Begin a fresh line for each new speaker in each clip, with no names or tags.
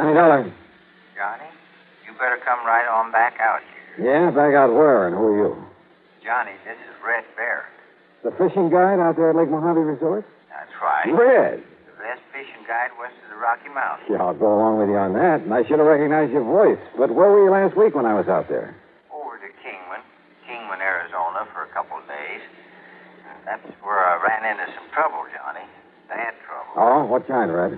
Johnny Dollar.
Johnny, you better come right on back out here.
Yeah, back out where, and who are you?
Johnny, this is Red Bear.
The fishing guide out there at Lake Mojave Resort?
That's right.
Red.
The best fishing guide west of the Rocky Mountains.
Yeah, I'll go along with you on that, and I should have recognized your voice. But where were you last week when I was out there?
Over to Kingman, Arizona for a couple of days. That's where I ran into some trouble, Johnny. Bad trouble.
Oh, what kind, Red?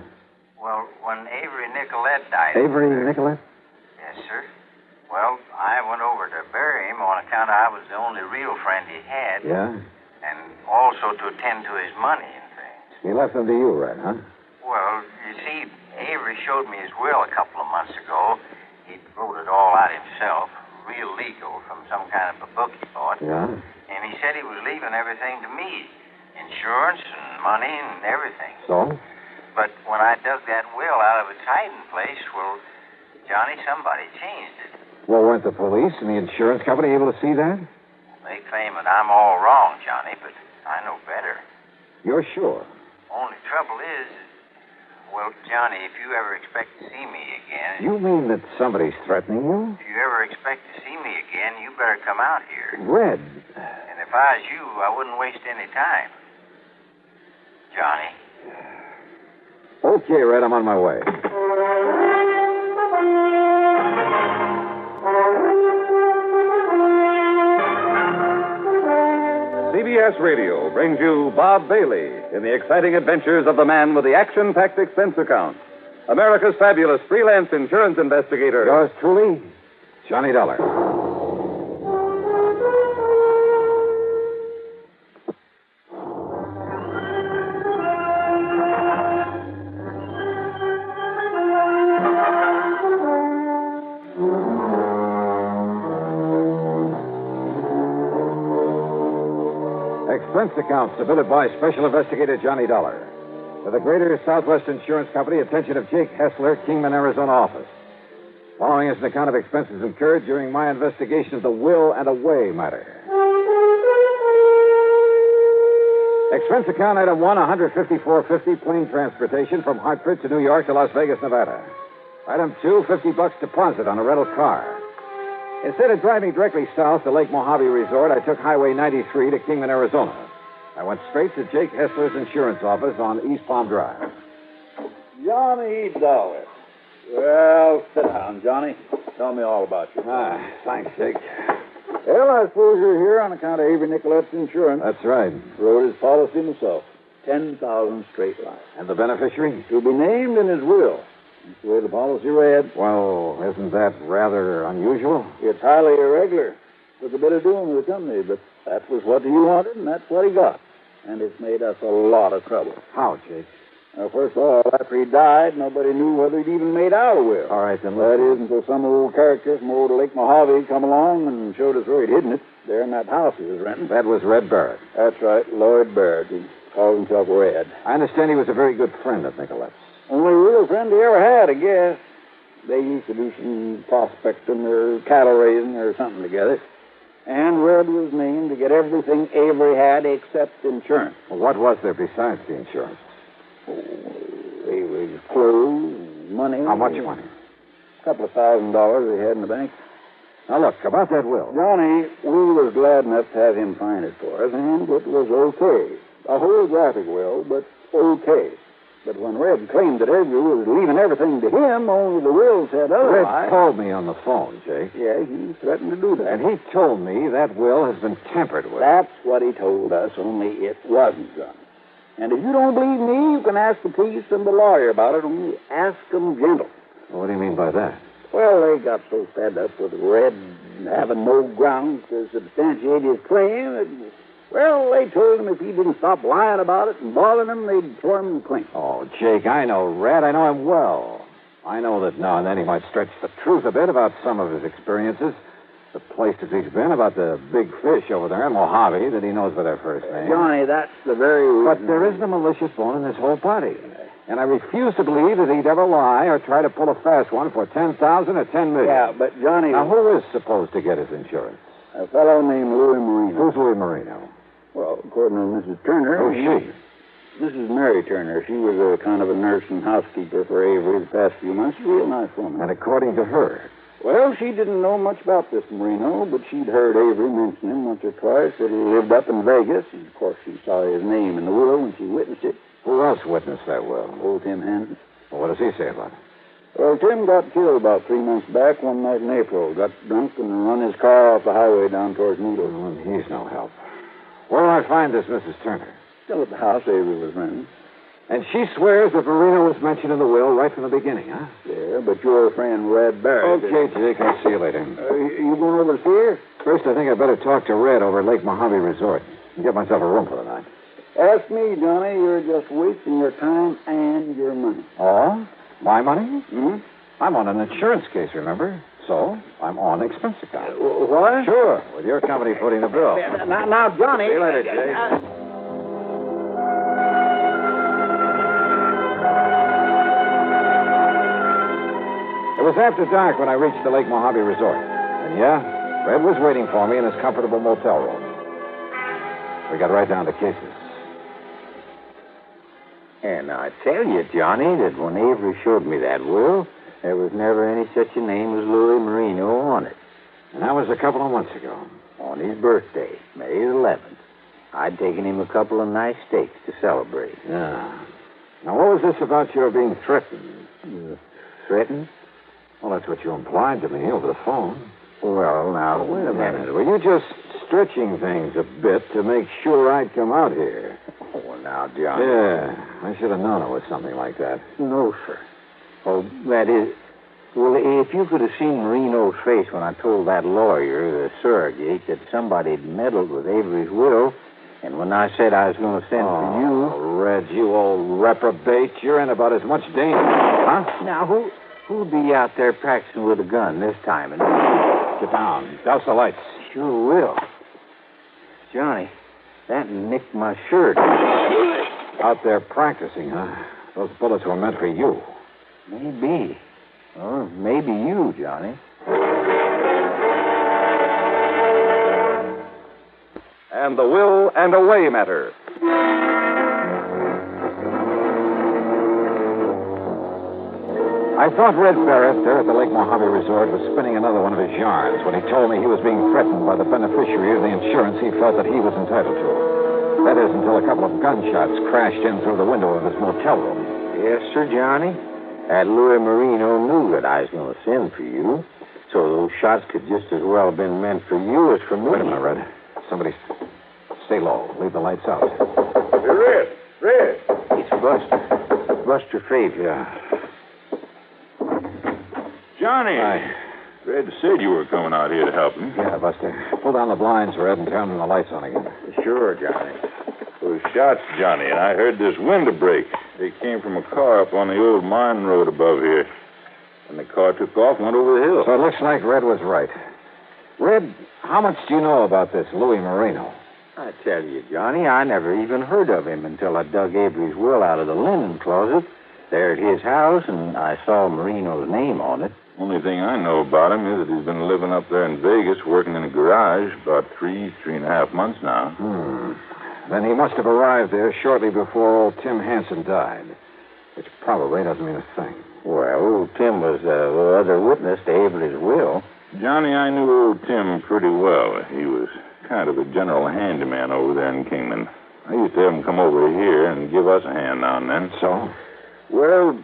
Well, when Avery Nicolette died...
Avery Nicolette?
Yes, sir. Well, I went over to bury him on account I was the only real friend he had.
Yeah?
And also to attend to his money and things.
He left them to you, Red, huh?
Well, you see, Avery showed me his will a couple of months ago. He wrote it all out himself, real legal, from some kind of a book he bought.
Yeah?
And he said he was leaving everything to me. Insurance and money and everything.
So?
But when I dug that will out of its hiding place, well, Johnny, somebody changed it.
Well, weren't the police and the insurance company able to see that?
They claim that I'm all wrong, Johnny, but I know better.
You're sure?
Only trouble is, well, Johnny, if you ever expect to see me again...
You mean that somebody's threatening you?
If you ever expect to see me again, you better come out here.
Red.
And if I was you, I wouldn't waste any time. Johnny.
Okay, Red, I'm on my way.
CBS Radio brings you Bob Bailey in the exciting adventures of the man with the action-packed expense account. America's fabulous freelance insurance investigator.
Yours truly, Johnny Dollar. Expense account submitted by Special Investigator Johnny Dollar. To the Greater Southwest Insurance Company, attention of Jake Hessler, Kingman, Arizona office. Following is an account of expenses incurred during my investigation of the will and away matter. Expense account item 1, $154.50 plane transportation from Hartford to New York to Las Vegas, Nevada. Item 2, $50 deposit on a rental car. Instead of driving directly south to Lake Mojave Resort, I took Highway 93 to Kingman, Arizona. I went straight to Jake Hessler's insurance office on East Palm Drive.
Johnny Dollar. Well, sit down, Johnny. Tell me all about you.
Thanks, Jake.
Well, I suppose you're here on account of Avery Nicolette's insurance.
That's right.
Wrote his policy himself. 10,000 straight line.
And the beneficiary?
To be named in his will. That's the way the policy read.
Well, isn't that rather unusual?
It's highly irregular. Took a bit of doing with the company, but that was what he wanted, and that's what he got. And it's made us a lot of trouble.
How, Jake?
Well, first of all, after he died, nobody knew whether he'd even made out a will.
All right, then.
That is, until some old character from old Lake Mojave come along and showed us where he'd hidden it. There in that house he was renting.
That was Red Barrett.
That's right, Lloyd Barrett. He called himself Red.
I understand he was a very good friend of Nicolette's.
Only real friend he ever had, I guess. They used to do some prospecting or cattle raising or something together. And Red was named to get everything Avery had except insurance.
Well, what was there besides the insurance?
Avery's clothes, money.
How much money?
A couple of $1,000 he had in the bank.
Now, look, about that will.
Johnny, we was glad enough to have him find it for us, and it was okay. A holographic will, but okay. But when Red claimed that Avery was leaving everything to him, only the will said otherwise.
Red called me on the phone, Jake.
Yeah, he threatened to do that.
And he told me that will has been tampered with.
That's what he told us, only it wasn't done. And if you don't believe me, you can ask the police and the lawyer about it, only ask them gentle.
What do you mean by that?
Well, they got so fed up with Red having no grounds to substantiate his claim that, well, they told him if he didn't stop lying about it and bothering them, they'd throw him clean.
Oh, Jake, I know Red. I know him well. I know that now and then he might stretch the truth a bit about some of his experiences. The places he's been, about the big fish over there in Mojave that he knows by their first name.
Johnny, that's the very reason.
But there isn't a malicious bone in this whole party. And I refuse to believe that he'd ever lie or try to pull a fast one for $10,000 or $10 million.
Yeah, but Johnny...
Now, who is supposed to get his insurance?
A fellow named Louis Marino.
Who's Louis Marino?
Well, according to Mrs. Turner...
Who's she?
Mrs. Mary Turner. She was a kind of a nurse and housekeeper for Avery the past few months. A real nice woman.
And according to her,
Well, she didn't know much about this Marino, but she'd heard Avery mention him once or twice, that he lived up in Vegas. And, of course, she saw his name in the will when she witnessed it.
who else witnessed that will?
Old Tim Hansen.
Well, what does he say about it?
Well, Tim got killed about 3 months back one night in April. Got drunk and run his car off the highway down towards Needles.
Well, he's no help. Where will I find this Mrs. Turner?
Still at the house Avery was renting.
And she swears that Marino was mentioned in the will right from the beginning, huh?
Yeah, but your friend Red Barrett...
Okay, Jake, I'll see you later.
You going over to see her?
First, I think I'd better talk to Red over at Lake Mojave Resort and get myself a room for the night.
Ask me, Johnny. You're just wasting your time and your money.
Oh? My money?
Hmm?
I'm on an insurance case, remember? So, I'm on expense account.
What?
Sure, with your company footing the bill.
Now, Johnny...
See you later, Jake. It was after dark when I reached the Lake Mojave Resort. And yeah, Red was waiting for me in his comfortable motel room. We got right down to cases.
And I tell you, Johnny, that when Avery showed me that will, there was never any such a name as Louis Marino on it.
And that was a couple of months ago.
On his birthday, May 11th, I'd taken him a couple of nice steaks to celebrate.
Yeah. Now, what was this about your being threatened?
Threatened?
Well, that's what you implied to me over the phone.
Well, now,
Wait a minute. Were you just stretching things a bit to make sure I'd come out here?
Oh, now, Johnny.
Yeah, I should have known it was something like that.
No, sir. Oh, that is... Well, if you could have seen Marino's face when I told that lawyer, the surrogate, that somebody had meddled with Avery's will, and when I said I was going to send for you...
Oh, Red, you old reprobate. You're in about as much danger. Huh?
Now, who'd be out there practicing with a gun this time? And...
Sit down. Douse the lights.
Sure will. Johnny, that nicked my shirt.
Out there practicing, huh? Those bullets were meant for you.
Maybe. Or maybe you, Johnny.
And the will and away matter.
I thought Red Barrett there at the Lake Mojave Resort was spinning another one of his yarns when he told me he was being threatened by the beneficiary of the insurance he felt that he was entitled to. That is, until a couple of gunshots crashed in through the window of his motel room.
Yes, sir, Johnny. That Louis Marino knew that I was going to send for you, so those shots could just as well have been meant for you as for me.
Wait a minute, Red. Somebody... Stay low. Leave the lights out.
Red!
It's Buster. Buster Fabian.
Yeah.
Johnny.
Hi.
Red said you were coming out here to help him.
Yeah, Buster. Pull down the blinds, Red, and turn the lights on again.
Sure, Johnny.
Those shots, Johnny, and I heard this window break. They came from a car up on the old mine road above here. And the car took off and went over the hill.
So it looks like Red was right. Red, how much do you know about this Louis Marino?
I tell you, Johnny, I never even heard of him until I dug Avery's will out of the linen closet there at his house, and I saw Marino's name on it.
Only thing I know about him is that he's been living up there in Vegas, working in a garage, about 3.5 months now.
Then he must have arrived there shortly before old Tim Hansen died, which probably doesn't mean a thing.
Well, old Tim was the other witness to Avery's will.
Johnny, I knew old Tim pretty well. He was kind of a general handyman over there in Kingman. I used to have him come over here and give us a hand now and then.
So?
Well,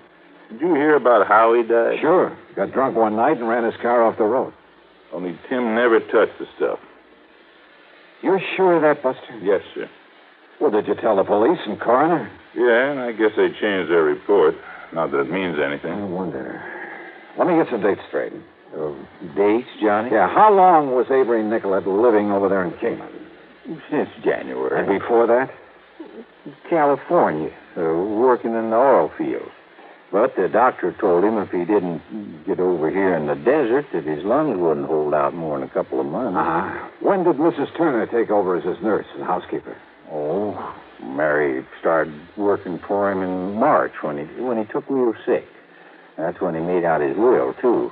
did you hear about how he died?
Sure. Got drunk one night and ran his car off the road.
Only Tim never touched the stuff.
You're sure of that, Buster?
Yes, sir.
Well, did you tell the police and coroner?
Yeah, and I guess they changed their report. Not that it means anything.
I wonder. Let me get some dates straight.
Dates, Johnny?
Yeah, how long was Avery Nicollet living over there in Kingman?
Since January.
And before that?
California, working in the oil fields. But the doctor told him if he didn't get over here in the desert, that his lungs wouldn't hold out more than a couple of months.
When did Mrs. Turner take over as his nurse and housekeeper?
Oh, Mary started working for him in March when he took real sick. That's when he made out his will, too.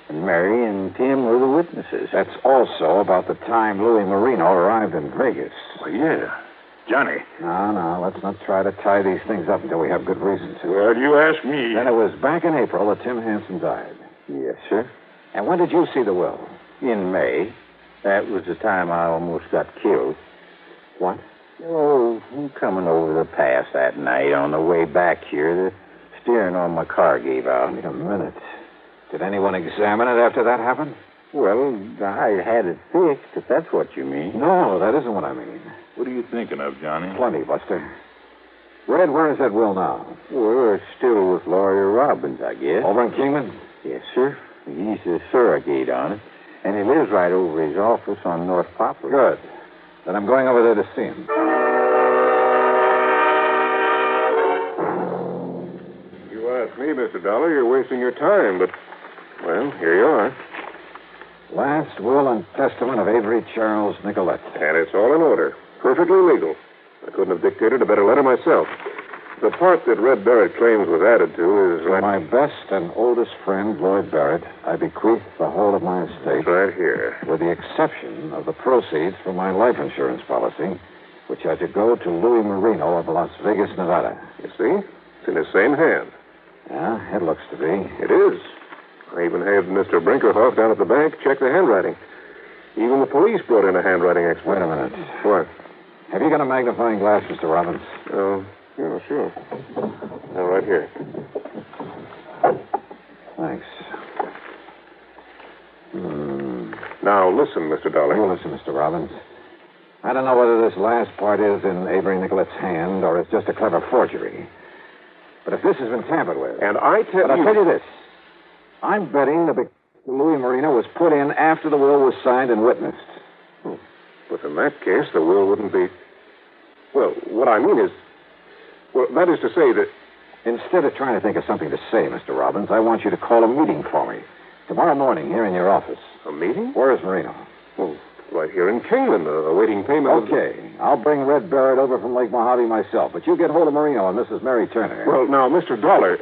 And Mary and Tim were the witnesses.
That's also about the time Louis Marino arrived in Vegas.
Well, yeah. Johnny.
No, let's not try to tie these things up until we have good reason to.
Well, you ask me.
Then it was back in April that Tim Hanson died.
Yes, sir.
And when did you see the will?
In May. That was the time I almost got killed.
What?
Oh, coming over the pass that night on the way back here, the steering on my car gave out.
Wait a minute. Did anyone examine it after that happened?
Well, I had it fixed, if that's what you mean.
No, that isn't what I mean.
What are you thinking of, Johnny?
Plenty, Buster. Red, where is that will now?
Well, it's still with Lawyer Robbins, I guess.
Over in Kingman?
Yes, sir. He's the surrogate on it. And he lives right over his office on North Poplar.
Good. Then I'm going over there to see him.
You ask me, Mr. Dollar, you're wasting your time, but, well, here you are.
Last will and testament of Avery Charles Nicolette.
And it's all in order. Perfectly legal. I couldn't have dictated a better letter myself. The part that Red Barrett claims was added to is...
To my best and oldest friend, Lloyd Barrett, I bequeath the whole of my estate.
Right here.
With the exception of the proceeds from my life insurance policy, which are to go to Louis Marino of Las Vegas, Nevada.
You see? It's in his same hand.
Yeah, it looks to be.
It is. I even had Mr. Brinkerhoff down at the bank check the handwriting. Even the police brought in a handwriting expert.
Wait a minute.
What?
Have you got a magnifying glass, Mr. Robbins?
Oh, yeah, sure. Now, right here.
Thanks.
Now, listen, Mr. Dollar.
You listen, Mr. Robbins. I don't know whether this last part is in Avery Nicolette's hand or it's just a clever forgery. But if this has been tampered with...
And I tell
But I'll tell you this. I'm betting the Louis Marino was put in after the will was signed and witnessed.
But in that case, the will wouldn't be... Well, what I mean is... Well, that is to say that...
Instead of trying to think of something to say, Mr. Robbins, I want you to call a meeting for me. Tomorrow morning, here in your office.
A meeting?
Where is Marino?
Well, right here in Kingman, awaiting payment.
Okay. I'll bring Red Barrett over from Lake Mojave myself, but you get hold of Marino and Mrs. Mary Turner.
Well, now, Mr. Dollar...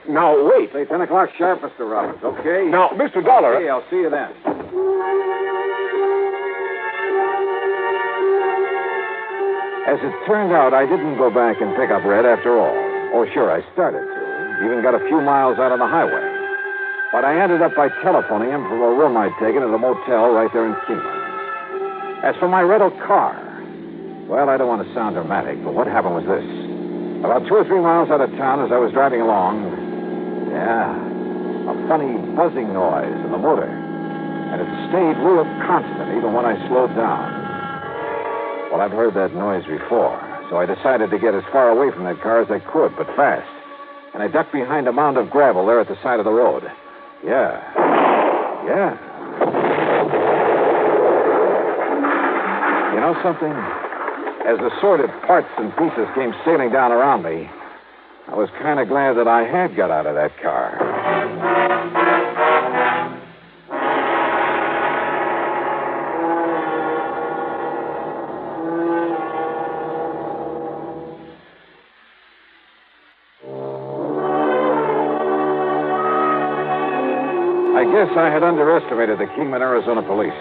now, wait.
Say 10 o'clock sharp, Mr. Robbins, okay?
Now, Mr. Dollar...
Okay, I'll see you then. As it turned out, I didn't go back and pick up Red after all. Oh, sure, I started to. Even got a few miles out on the highway. But I ended up by telephoning him from a room I'd taken at a motel right there in Kingman. As for my rental car, well, I don't want to sound dramatic, but what happened was this. About 2 or 3 miles out of town as I was driving along, a funny buzzing noise in the motor. And it stayed real constant even when I slowed down. Well, I've heard that noise before, so I decided to get as far away from that car as I could, but fast. And I ducked behind a mound of gravel there at the side of the road. Yeah. You know something? As the sordid parts and pieces came sailing down around me, I was kind of glad that I had got out of that car. I guess I had underestimated the Kingman, Arizona police.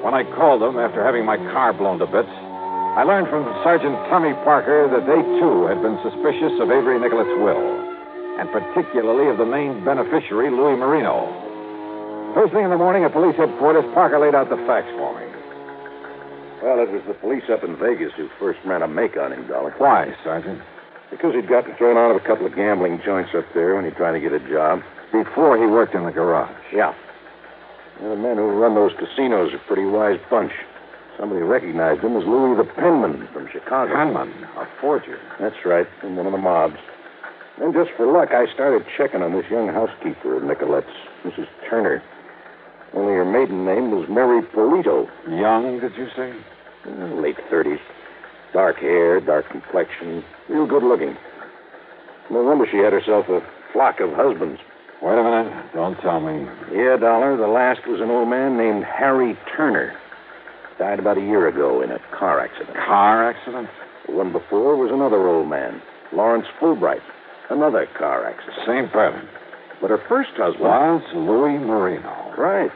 When I called them after having my car blown to bits, I learned from Sergeant Tommy Parker that they, too, had been suspicious of Avery Nicolette's will, and particularly of the main beneficiary, Louis Marino. First thing in the morning at police headquarters, Parker laid out the facts for me.
Well, it was the police up in Vegas who first ran a make on him, Dollar.
Why, Sergeant?
Because he'd gotten thrown out of a couple of gambling joints up there when he tried to get a job.
Before he worked in the garage.
Yeah. The men who run those casinos are a pretty wise bunch. Somebody recognized him as Louis the Penman from Chicago.
Penman? A forger?
That's right, from one of the mobs. Then just for luck, I started checking on this young housekeeper of Nicolette's, Mrs. Turner. Only her maiden name was Mary Polito.
Young, did you say?
Late 30s. Dark hair, dark complexion, real good looking. No wonder she had herself a flock of husbands.
Wait a minute. Don't tell me.
Yeah, Dollar. The last was an old man named Harry Turner. Died about a year ago in a car accident.
Car accident?
The one before was another old man, Lawrence Fulbright. Another car accident.
Same pattern.
But her first husband...
was Louis Marino.
Right.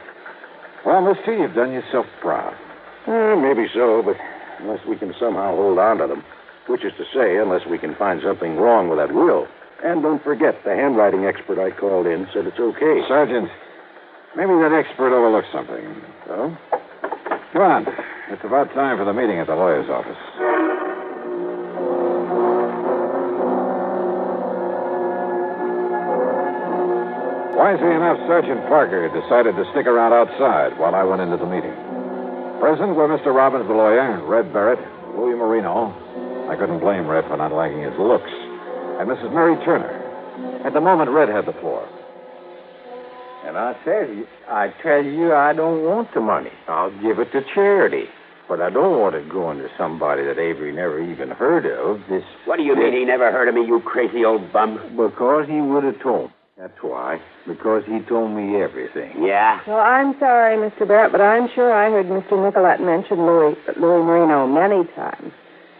Well, mister, you've done yourself proud.
Maybe so, but unless we can somehow hold on to them. Which is to say, unless we can find something wrong with that will. And don't forget, the handwriting expert I called in said it's okay.
Sergeant, maybe that expert overlooked something.
Oh?
Come on. It's about time for the meeting at the lawyer's office. Wisely enough, Sergeant Parker decided to stick around outside while I went into the meeting. Present were Mr. Robbins, the lawyer, Red Barrett, Louis Marino. I couldn't blame Red for not liking his looks. And Mrs. Mary Turner. At the moment, Red had the floor.
And I tell you, I don't want the money. I'll give it to charity. But I don't want it going to somebody that Avery never even heard of.
What do you mean he never heard of me, you crazy old bum?
Because he would have told me. That's why. Because he told me everything.
Yeah?
Well, I'm sorry, Mr. Barrett, but I'm sure I heard Mr. Nicolette mention Louis Marino many times.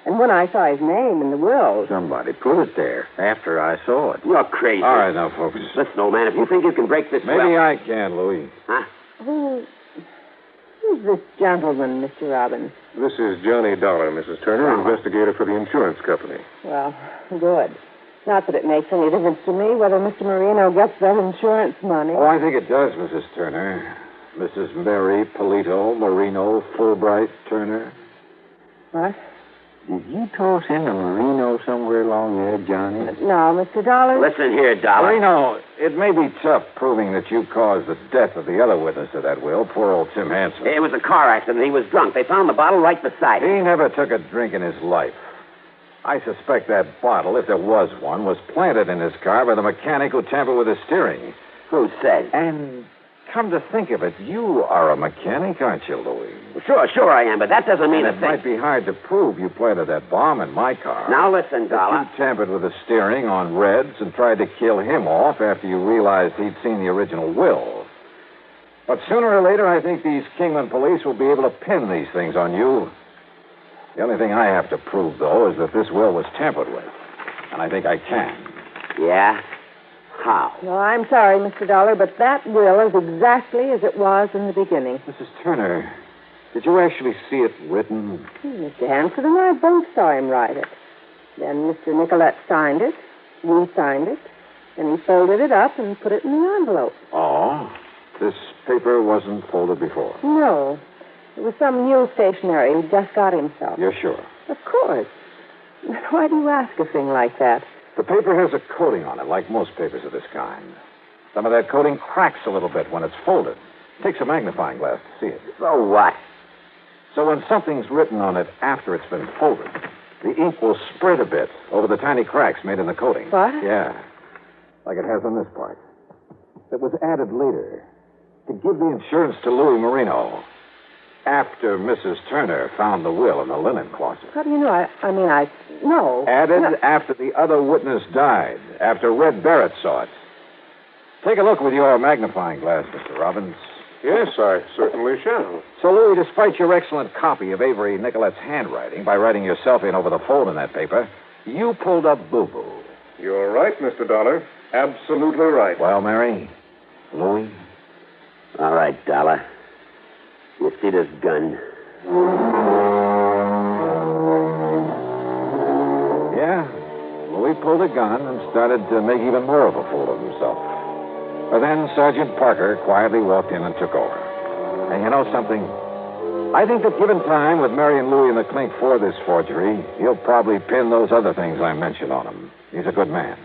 And when I saw his name in the will...
Somebody put it there after I saw it.
You're crazy.
All right, now, folks.
Listen, old man, if you think you can break this
Maybe I can, Louis.
Huh?
Who's this gentleman, Mr. Robbins?
This is Johnny Dollar, Mrs. Turner, investigator for the insurance company.
Well, good. Not that it makes any difference to me whether Mr. Marino gets that insurance money.
Oh, I think it does, Mrs. Turner. Mrs. Mary Polito, Marino, Fulbright, Turner.
What?
Did you toss in a Marino somewhere along there, Johnny?
No, Mr. Dollar.
Listen here, Dollar.
Marino, it may be tough proving that you caused the death of the other witness to that will, poor old Tim Hanson.
It was a car accident. He was drunk. They found the bottle right beside him.
He never took a drink in his life. I suspect that bottle, if there was one, was planted in his car by the mechanic who tampered with his steering.
Who says?
And come to think of it, you are a mechanic, aren't you, Louis?
Sure I am, but that doesn't mean
And it might be hard to prove you planted that bomb in my car.
Now listen,
That
Dollar.
you tampered with the steering on Red's and tried to kill him off after you realized he'd seen the original will. But sooner or later, I think these Kingman police will be able to pin these things on you. The only thing I have to prove, though, is that this will was tampered with. And I think I can.
Yeah? How?
Well, I'm sorry, Mr. Dollar, but that will is exactly as it was in the beginning.
Mrs. Turner, did you actually see it written?
Mr. Hanson and I both saw him write it. Then Mr. Nicolette signed it, we signed it, and he folded it up and put it in the envelope.
Oh, this paper wasn't folded before.
No. It was some new stationery he just got himself.
You're sure?
Of course. Why do you ask a thing like that?
The paper has a coating on it, like most papers of this kind. Some of that coating cracks a little bit when it's folded. It takes a magnifying glass to see it.
So what?
So when something's written on it after it's been folded, the ink will spread a bit over the tiny cracks made in the coating.
What?
Yeah. Like it has on this part. It was added later to give the insurance to Louis Marino after Mrs. Turner found the will in the linen closet.
How do you know? I know.
Added
No.
after the other witness died, after Red Barrett saw it. Take a look with your magnifying glass, Mr. Robbins.
Yes, I certainly shall.
So, Louis, despite your excellent copy of Avery Nicolette's handwriting, by writing yourself in over the fold in that paper, you pulled up boo-boo.
You're right, Mr. Dollar. Absolutely right.
Well, Mary, Louis?
All right, Dollar. You see this gun?
Yeah. Louis pulled a gun and started to make even more of a fool of himself. But then Sergeant Parker quietly walked in and took over. And you know something? I think that given time with Mary and Louis in the clink for this forgery, he'll probably pin those other things I mentioned on him. He's a good man.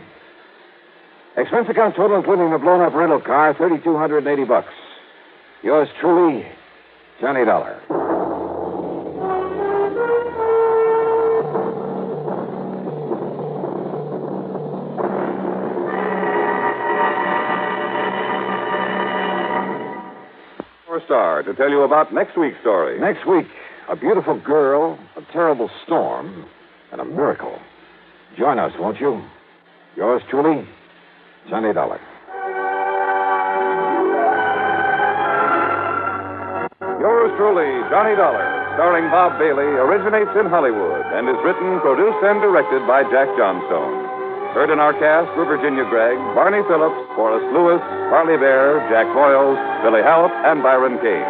Expense account total, including the blown-up rental car, $3,280. Yours truly, Johnny Dollar.
Star to tell you about next week's story.
Next week, a beautiful girl, a terrible storm, and a miracle. Join us, won't you? Yours truly, Johnny Dollar.
Yours truly, Johnny Dollar, starring Bob Bailey, originates in Hollywood and is written, produced, and directed by Jack Johnstone. Heard in our cast were Virginia Gregg, Barney Phillips, Forrest Lewis, Parley Bear, Jack Boyles, Billy Halp, and Byron Kane.